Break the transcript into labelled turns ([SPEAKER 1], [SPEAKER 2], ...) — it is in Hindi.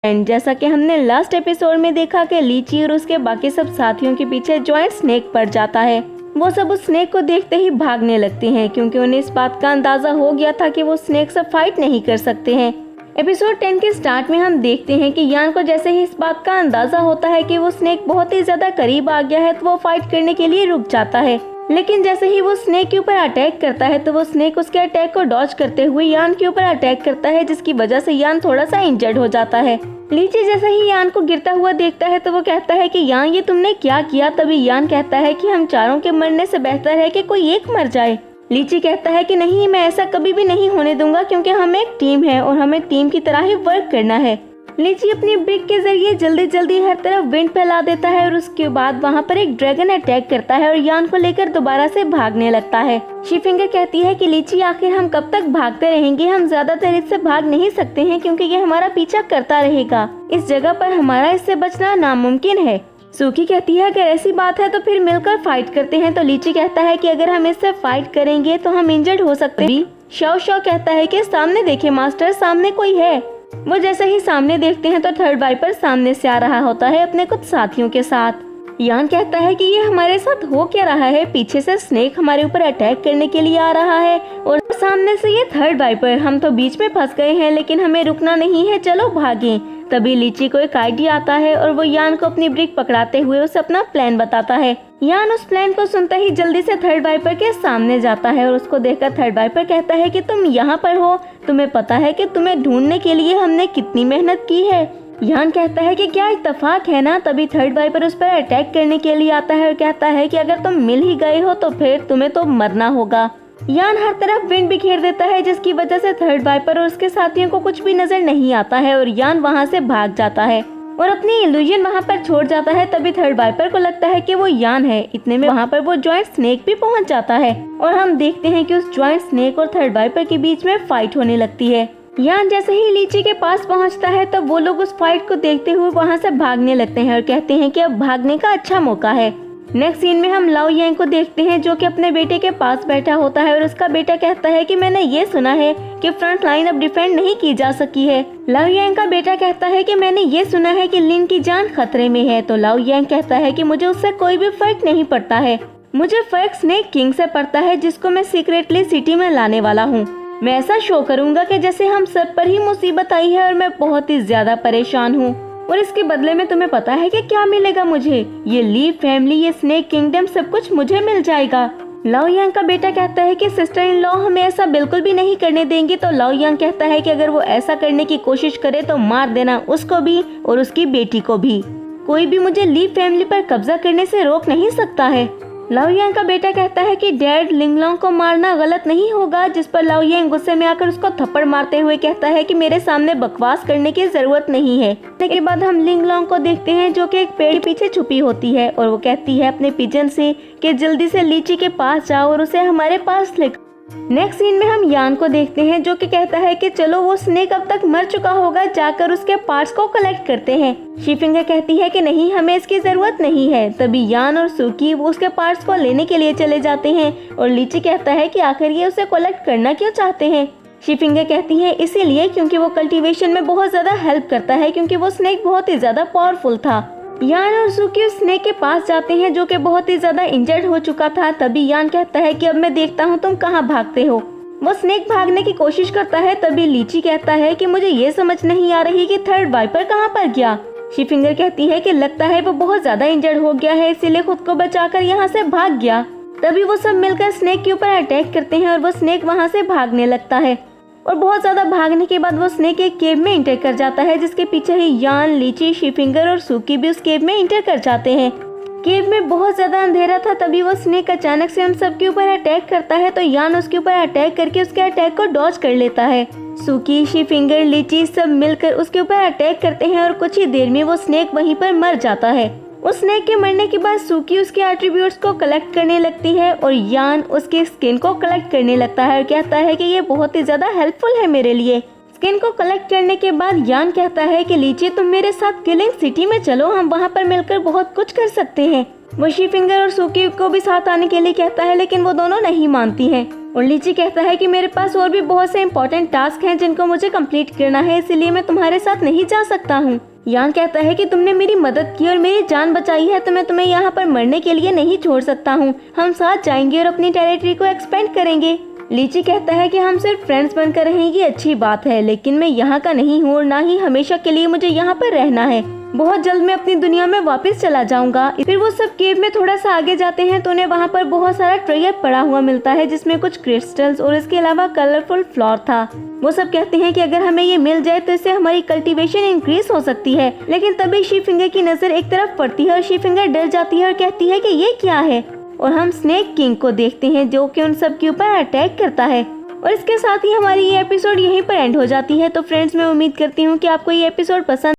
[SPEAKER 1] एंड जैसा कि हमने लास्ट एपिसोड में देखा कि लीची और उसके बाकी सब साथियों के पीछे जॉइंट स्नेक पड़ जाता है। वो सब उस स्नेक को देखते ही भागने लगते हैं क्योंकि उन्हें इस बात का अंदाजा हो गया था कि वो स्नेक से फाइट नहीं कर सकते हैं। एपिसोड 10 के स्टार्ट में हम देखते हैं कि यान को जैसे ही इस बात का अंदाजा होता है कि वो स्नेक बहुत ही ज्यादा करीब आ गया है तो वो फाइट करने के लिए रुक जाता है। लेकिन जैसे ही वो स्नेक के ऊपर अटैक करता है तो वो स्नेक उसके अटैक को डॉज करते हुए यान के ऊपर अटैक करता है, जिसकी वजह से यान थोड़ा सा इंजर्ड हो जाता है। लीची जैसे ही यान को गिरता हुआ देखता है तो वो कहता है कि यान ये तुमने क्या किया। तभी यान कहता है कि हम चारों के मरने से बेहतर है कि कोई एक मर जाए। लीची कहता है कि नहीं, मैं ऐसा कभी भी नहीं होने दूंगा क्योंकि हम एक टीम है और हमें टीम की तरह ही वर्क करना है। लीची अपनी ब्रिक के जरिए जल्दी जल्दी हर तरफ विंड फैला देता है और उसके बाद वहाँ पर एक ड्रैगन अटैक करता है और यान को लेकर दोबारा से भागने लगता है। शीफिंगर कहती है कि लीची आखिर हम कब तक भागते रहेंगे, हम ज्यादातर इससे भाग नहीं सकते हैं क्योंकि ये हमारा पीछा करता रहेगा। इस जगह पर हमारा इससे बचना नामुमकिन है। सूकी कहती है अगर ऐसी बात है तो फिर मिलकर फाइट करते हैं। तो लीची कहता है कि अगर हम इससे फाइट करेंगे तो हम इंजर्ड हो सकते हैं। शाओ शाओ कहता है कि सामने देखे मास्टर, सामने कोई है। वो जैसे ही सामने देखते हैं तो थर्ड वाइपर सामने से आ रहा होता है अपने कुछ साथियों के साथ। यान कहता है कि ये हमारे साथ हो क्या रहा है, पीछे से स्नेक हमारे ऊपर अटैक करने के लिए आ रहा है और सामने से ये थर्ड वाइपर। हम तो बीच में फंस गए हैं लेकिन हमें रुकना नहीं है, चलो भागें। तभी लीची को एक आइडिया आता है और वो यान को अपनी ब्रिक पकड़ाते हुए उसे अपना प्लान बताता है। यान उस प्लान को सुनते ही जल्दी से थर्ड वाइपर के सामने जाता है और उसको देखकर थर्ड वाइपर कहता है कि तुम यहाँ पर हो, तुम्हें पता है कि तुम्हें ढूंढने के लिए हमने कितनी मेहनत की है। यान कहता है कि क्या इत्तेफाक है ना। तभी थर्ड वाइपर उस पर अटैक करने के लिए आता है और कहता है कि अगर तुम मिल ही गए हो तो फिर तुम्हें तो मरना होगा। यान हर तरफ विंड बिखेर देता है जिसकी वजह से थर्ड वाइपर और उसके साथियों को कुछ भी नजर नहीं आता है और यान वहां से भाग जाता है और अपनी इल्यूजन वहां पर छोड़ जाता है। तभी थर्ड वाइपर को लगता है कि वो यान है। इतने में वहां पर वो जॉइंट स्नेक भी पहुंच जाता है और हम देखते हैं कि उस जॉइंट स्नेक और थर्ड वाइपर के बीच में फाइट होने लगती है। यान जैसे ही लीची के पास पहुंचता है तब वो लोग उस फाइट को देखते हुए वहां से भागने लगते हैं और कहते हैं कि अब भागने का अच्छा मौका है। नेक्स्ट सीन में हम लाओ यांग को देखते हैं जो कि अपने बेटे के पास बैठा होता है और उसका बेटा कहता है कि मैंने ये सुना है कि फ्रंट लाइन अब डिफेंड नहीं की जा सकी है। लाओ यांग का बेटा कहता है कि मैंने ये सुना है कि लिन की जान खतरे में है। तो लाओ यांग कहता है कि मुझे उससे कोई भी फर्क नहीं पड़ता है, मुझे फर्क स्नेक किंग से पड़ता है जिसको मैं सीक्रेटली सिटी में लाने वाला हूँ। मैं ऐसा शो करूँगा कि जैसे हम सब पर ही मुसीबत आई है और मैं बहुत ही ज्यादा परेशान हूँ और इसके बदले में तुम्हें पता है कि क्या मिलेगा मुझे, ये ली फैमिली, ये स्नेक किंगडम, सब कुछ मुझे मिल जाएगा। लाओ यांग का बेटा कहता है कि सिस्टर इन लॉ हमें ऐसा बिल्कुल भी नहीं करने देंगी। तो लाओ यांग कहता है कि अगर वो ऐसा करने की कोशिश करे तो मार देना उसको भी और उसकी बेटी को भी। कोई भी मुझे ली फैमिली पर कब्जा करने से रोक नहीं सकता है। लाओ यांग का बेटा कहता है कि डैड लिंगलोंग को मारना गलत नहीं होगा, जिस पर लाओ यांग गुस्से में आकर उसको थप्पड़ मारते हुए कहता है कि मेरे सामने बकवास करने की जरूरत नहीं है। इसके बाद हम लिंगलोंग को देखते हैं जो कि एक पेड़ के पीछे छुपी होती है और वो कहती है अपने पिजन से कि जल्दी से लीची के पास जाओ और उसे हमारे पास ले। नेक्स्ट सीन में हम यान को देखते हैं जो कि कहता है कि चलो वो स्नेक अब तक मर चुका होगा, जाकर उसके पार्ट्स को कलेक्ट करते हैं। शीफिंगर कहती है कि नहीं, हमें इसकी जरूरत नहीं है। तभी यान और सूकी वो उसके पार्ट्स को लेने के लिए चले जाते हैं और लीची कहता है कि आखिर ये उसे कलेक्ट करना क्यों चाहते हैं। शीफिंगर कहती है इसीलिए क्योंकि वो कल्टीवेशन में बहुत ज्यादा हेल्प करता है, क्योंकि वो स्नेक बहुत ही ज्यादा पावरफुल था। यान और सूकी उस स्नेक के पास जाते हैं जो कि बहुत ही ज्यादा इंजर्ड हो चुका था। तभी यान कहता है कि अब मैं देखता हूँ तुम कहाँ भागते हो। वो स्नेक भागने की कोशिश करता है। तभी लीची कहता है कि मुझे ये समझ नहीं आ रही कि थर्ड वाइपर कहाँ पर गया। शीफिंगर कहती है कि लगता है वो बहुत ज्यादा इंजर्ड हो गया है, इसीलिए खुद को बचाकर यहाँ से भाग गया। तभी वो सब मिलकर स्नेक के ऊपर अटैक करते हैं और वो स्नेक वहाँ से भागने लगता है और बहुत ज्यादा भागने के बाद वो स्नेक एक केव में इंटर कर जाता है, जिसके पीछे ही यान, लीची, शीफिंगर और सूकी भी उस केव में इंटर कर जाते हैं। केव में बहुत ज्यादा अंधेरा था। तभी वो स्नेक अचानक से हम सब के ऊपर अटैक करता है तो यान उसके ऊपर अटैक करके उसके अटैक को डॉज कर लेता है। सूकी, शीफिंगर, लीची सब मिलकर उसके ऊपर अटैक करते हैं और कुछ ही देर में वो स्नेक वहीं पर मर जाता है। उस स्नेक के मरने के बाद सूकी उसके एट्रीब्यूट्स को कलेक्ट करने लगती है और यान उसके स्किन को कलेक्ट करने लगता है और कहता है कि ये बहुत ही ज्यादा हेल्पफुल है मेरे लिए। स्किन को कलेक्ट करने के बाद यान कहता है कि लीची तुम मेरे साथ किलिंग सिटी में चलो, हम वहाँ पर मिलकर बहुत कुछ कर सकते हैं। वो शीफिंगर और सूकी को भी साथ आने के लिए कहता है लेकिन वो दोनों नहीं मानती हैं। और लीची कहता है कि मेरे पास और भी बहुत से इम्पोर्टेंट टास्क हैं जिनको मुझे कंप्लीट करना है, इसलिए मैं तुम्हारे साथ नहीं जा सकता हूँ। यान कहता है कि तुमने मेरी मदद की और मेरी जान बचाई है, तो मैं तुम्हें यहाँ पर मरने के लिए नहीं छोड़ सकता हूँ। हम साथ जाएंगे और अपनी टेरिटरी को एक्सपेंड करेंगे। लीची कहता है कि हम सिर्फ फ्रेंड्स बनकर रहेंगे, अच्छी बात है, लेकिन मैं यहाँ का नहीं हूँ और ना ही हमेशा के लिए मुझे यहाँ पर रहना है। बहुत जल्द मैं अपनी दुनिया में वापस चला जाऊंगा। फिर वो सब केव में थोड़ा सा आगे जाते हैं तो उन्हें वहाँ पर बहुत सारा ट्रेयर पड़ा हुआ मिलता है, जिसमें कुछ क्रिस्टल्स और इसके अलावा कलरफुल फ्लावर था। वो सब कहते हैं कि अगर हमें ये मिल जाए तो इससे हमारी कल्टीवेशन इंक्रीज हो सकती है। लेकिन तभी शी फिंगर की नजर एक तरफ पड़ती है और शी फिंगर डर जाती है और कहती है कि ये क्या है। और हम स्नेक किंग को देखते हैं जो कि उन सब के ऊपर अटैक करता है। और इसके साथ ही हमारी ये एपिसोड यहीं पर एंड हो जाती है। तो फ्रेंड्स, मैं उम्मीद करती हूँ कि आपको ये एपिसोड पसंद